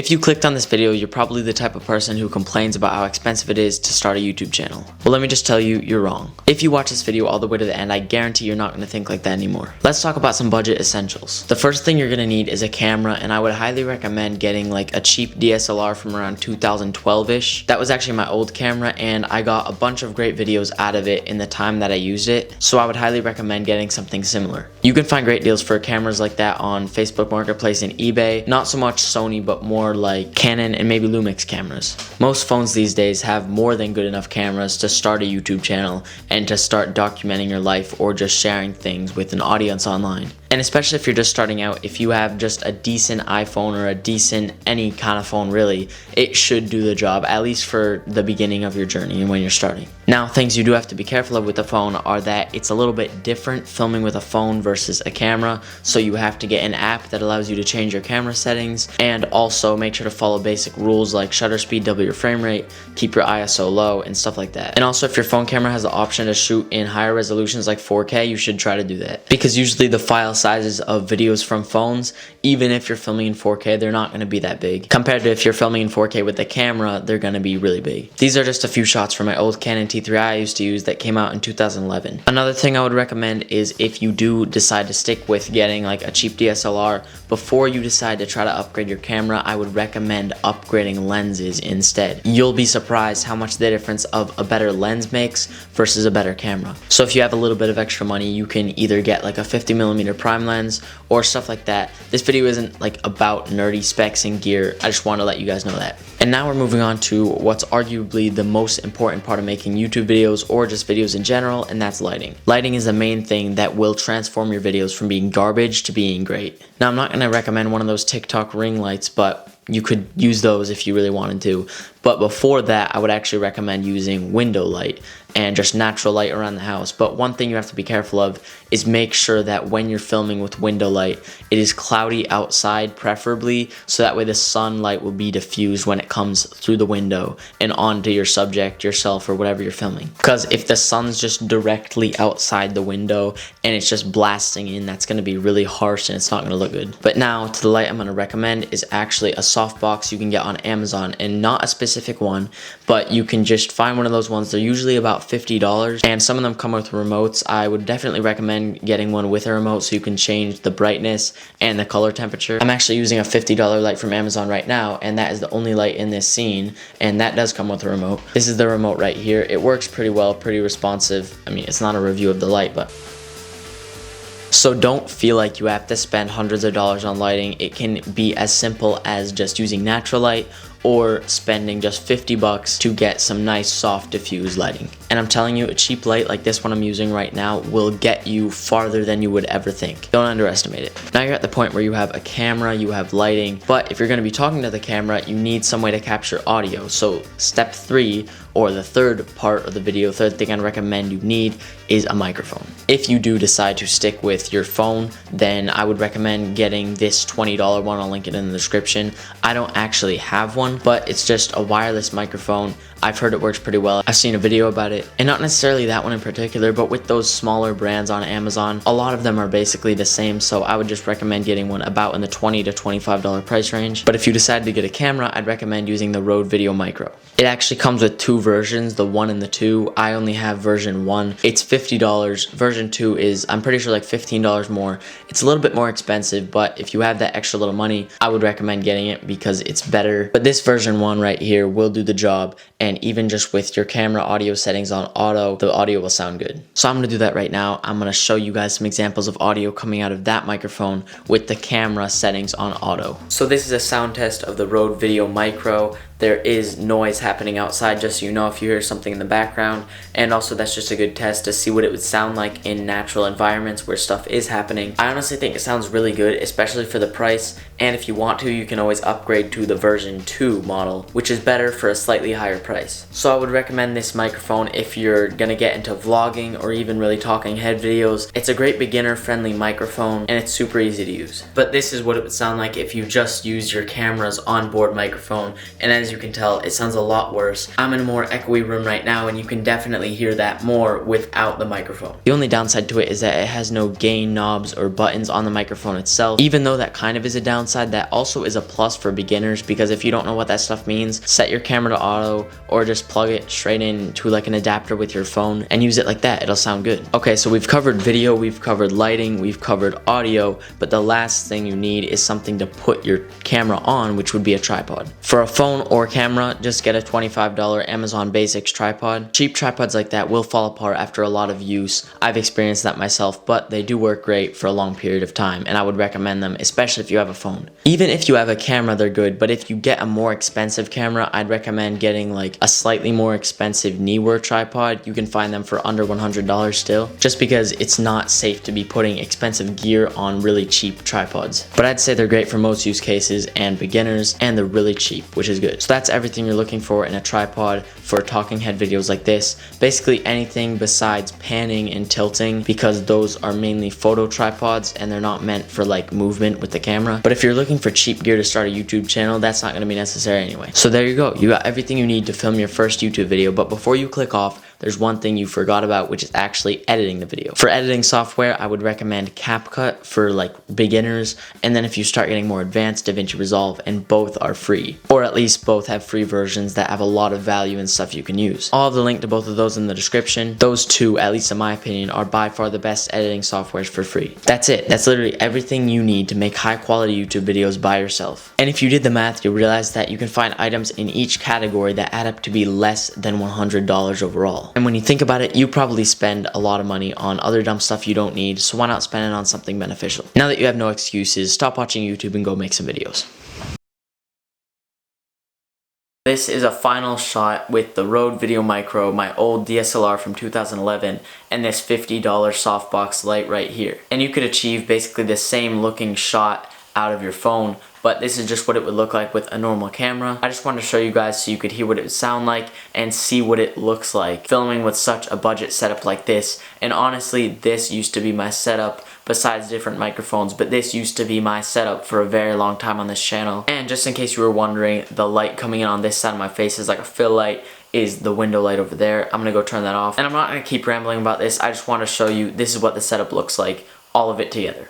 If you clicked on this video, you're probably the type of person who complains about how expensive it is to start a YouTube channel. Well, let me just tell you, you're wrong. If you watch this video all the way to the end, I guarantee you're not going to think like that anymore. Let's talk about some budget essentials. The first thing you're going to need is a camera, and I would highly recommend getting like a cheap DSLR from around 2012-ish. That was actually my old camera, and I got a bunch of great videos out of it in the time that I used it, so I would highly recommend getting something similar. You can find great deals for cameras like that on Facebook Marketplace and eBay. Not so much Sony, but more like Canon and maybe Lumix cameras. Most phones these days have more than good enough cameras to start a YouTube channel and to start documenting your life or just sharing things with an audience online. And especially if you're just starting out, if you have just a decent iPhone or a decent any kind of phone really, it should do the job, at least for the beginning of your journey and when you're starting. Now, things you do have to be careful of with the phone are that it's a little bit different filming with a phone versus a camera, so you have to get an app that allows you to change your camera settings, and also make sure to follow basic rules like shutter speed, double your frame rate, keep your ISO low, and stuff like that. And also, if your phone camera has the option to shoot in higher resolutions like 4K, you should try to do that, because usually the file sizes of videos from phones, even if you're filming in 4K, they're not going to be that big. Compared to if you're filming in 4K with the camera, they're going to be really big. These are just a few shots from my old Canon T3i I used to use that came out in 2011. Another thing I would recommend is if you do decide to stick with getting like a cheap DSLR, before you decide to try to upgrade your camera, I would recommend upgrading lenses instead. You'll be surprised how much the difference of a better lens makes versus a better camera. So if you have a little bit of extra money, you can either get like a 50mm prime lens or stuff like that. This video isn't like about nerdy specs and gear. I just want to let you guys know that. And now we're moving on to what's arguably the most important part of making YouTube videos or just videos in general, and that's lighting. Lighting is the main thing that will transform your videos from being garbage to being great. Now, I'm not going to recommend one of those TikTok ring lights, but you could use those if you really wanted to. But before that, I would actually recommend using window light and just natural light around the house. But one thing you have to be careful of is make sure that when you're filming with window light, it is cloudy outside preferably, so that way the sunlight will be diffused when it comes through the window and onto your subject, yourself, or whatever you're filming. Because if the sun's just directly outside the window and it's just blasting in, that's going to be really harsh and it's not going to look good. But now to the light I'm going to recommend is actually a softbox you can get on Amazon, and not a specific one, but you can just find one of those ones. They're usually about $50, and some of them come with remotes. I would definitely recommend getting one with a remote so you can change the brightness and the color temperature. I'm actually using a $50 light from Amazon right now, and that is the only light in this scene, and that does come with a remote. This is the remote right here. It works pretty well, pretty responsive. I mean, it's not a review of the light, but so don't feel like you have to spend hundreds of dollars on lighting. It can be as simple as just using natural light or spending just 50 bucks to get some nice soft diffuse lighting. And I'm telling you, a cheap light like this one I'm using right now will get you farther than you would ever think. Don't underestimate it. Now you're at the point where you have a camera, you have lighting, but if you're going to be talking to the camera, you need some way to capture audio. So step 3, or the third part of the video, third thing I'd recommend you need is a microphone. If you do decide to stick with your phone, then I would recommend getting this $20 one. I'll link it in the description. I don't actually have one, but it's just a wireless microphone. I've heard it works pretty well. I've seen a video about it, and not necessarily that one in particular, but with those smaller brands on Amazon, a lot of them are basically the same, so I would just recommend getting one about in the $20 to $25 price range. But if you decide to get a camera, I'd recommend using the Rode Video Micro. It actually comes with two versions, the 1 and the 2. I only have version 1. It's $50. Version 2 is, I'm pretty sure, like $15 more. It's a little bit more expensive, but if you have that extra little money, I would recommend getting it because it's better. But this version 1 right here will do the job, and even just with your camera audio settings on auto, the audio will sound good. So I'm going to do that right now. I'm going to show you guys some examples of audio coming out of that microphone with the camera settings on auto. So this is a sound test of the Rode Video Micro. There is noise happening outside, just so you know if you hear something in the background, and also that's just a good test to see what it would sound like in natural environments where stuff is happening. I honestly think it sounds really good, especially for the price, and if you want to, you can always upgrade to the version 2 model, which is better for a slightly higher price. So I would recommend this microphone if you're gonna get into vlogging or even really talking head videos. It's a great beginner friendly microphone, and it's super easy to use. But this is what it would sound like if you just used your camera's onboard microphone, and as as you can tell, it sounds a lot worse. I'm in a more echoey room right now, and you can definitely hear that more without the microphone. The only downside to it is that it has no gain knobs or buttons on the microphone itself. Even though that kind of is a downside, that also is a plus for beginners, because if you don't know what that stuff means, set your camera to auto or just plug it straight into like an adapter with your phone and use it like that. It'll sound good. Okay, so we've covered video, we've covered lighting, we've covered audio, but the last thing you need is something to put your camera on, which would be a tripod. For a phone or camera, just get a $25 Amazon Basics tripod. Cheap tripods like that will fall apart after a lot of use. I've experienced that myself, but they do work great for a long period of time, and I would recommend them, especially if you have a phone. Even if you have a camera, they're good, but if you get a more expensive camera, I'd recommend getting like a slightly more expensive Neewer tripod. You can find them for under $100 still, just because it's not safe to be putting expensive gear on really cheap tripods. But I'd say they're great for most use cases and beginners, and they're really cheap, which is good. So that's everything you're looking for in a tripod for talking head videos like this. Basically anything besides panning and tilting, because those are mainly photo tripods and they're not meant for like movement with the camera. But if you're looking for cheap gear to start a YouTube channel, that's not going to be necessary anyway. So there you go. You got everything you need to film your first YouTube video. But before you click off, there's one thing you forgot about, which is actually editing the video. For editing software, I would recommend CapCut for like beginners, and then if you start getting more advanced, DaVinci Resolve, and both are free. Or at least both have free versions that have a lot of value and stuff you can use. I'll have the link to both of those in the description. Those two, at least in my opinion, are by far the best editing softwares for free. That's it. That's literally everything you need to make high quality YouTube videos by yourself. And if you did the math, you'll realize that you can find items in each category that add up to be less than $100 overall. And when you think about it, you probably spend a lot of money on other dumb stuff you don't need, so why not spend it on something beneficial? Now that you have no excuses, stop watching YouTube and go make some videos. This is a final shot with the Rode Video Micro, my old DSLR from 2011, and this $50 softbox light right here. And you could achieve basically the same looking shot out of your phone, but this is just what it would look like with a normal camera. I just wanted to show you guys so you could hear what it would sound like and see what it looks like filming with such a budget setup like this. And honestly, this used to be my setup, besides different microphones, but this used to be my setup for a very long time on this channel. And just in case you were wondering, the light coming in on this side of my face is like a fill light, is the window light over there. I'm gonna go turn that off. And I'm not gonna keep rambling about this, I just want to show you this is what the setup looks like, all of it together.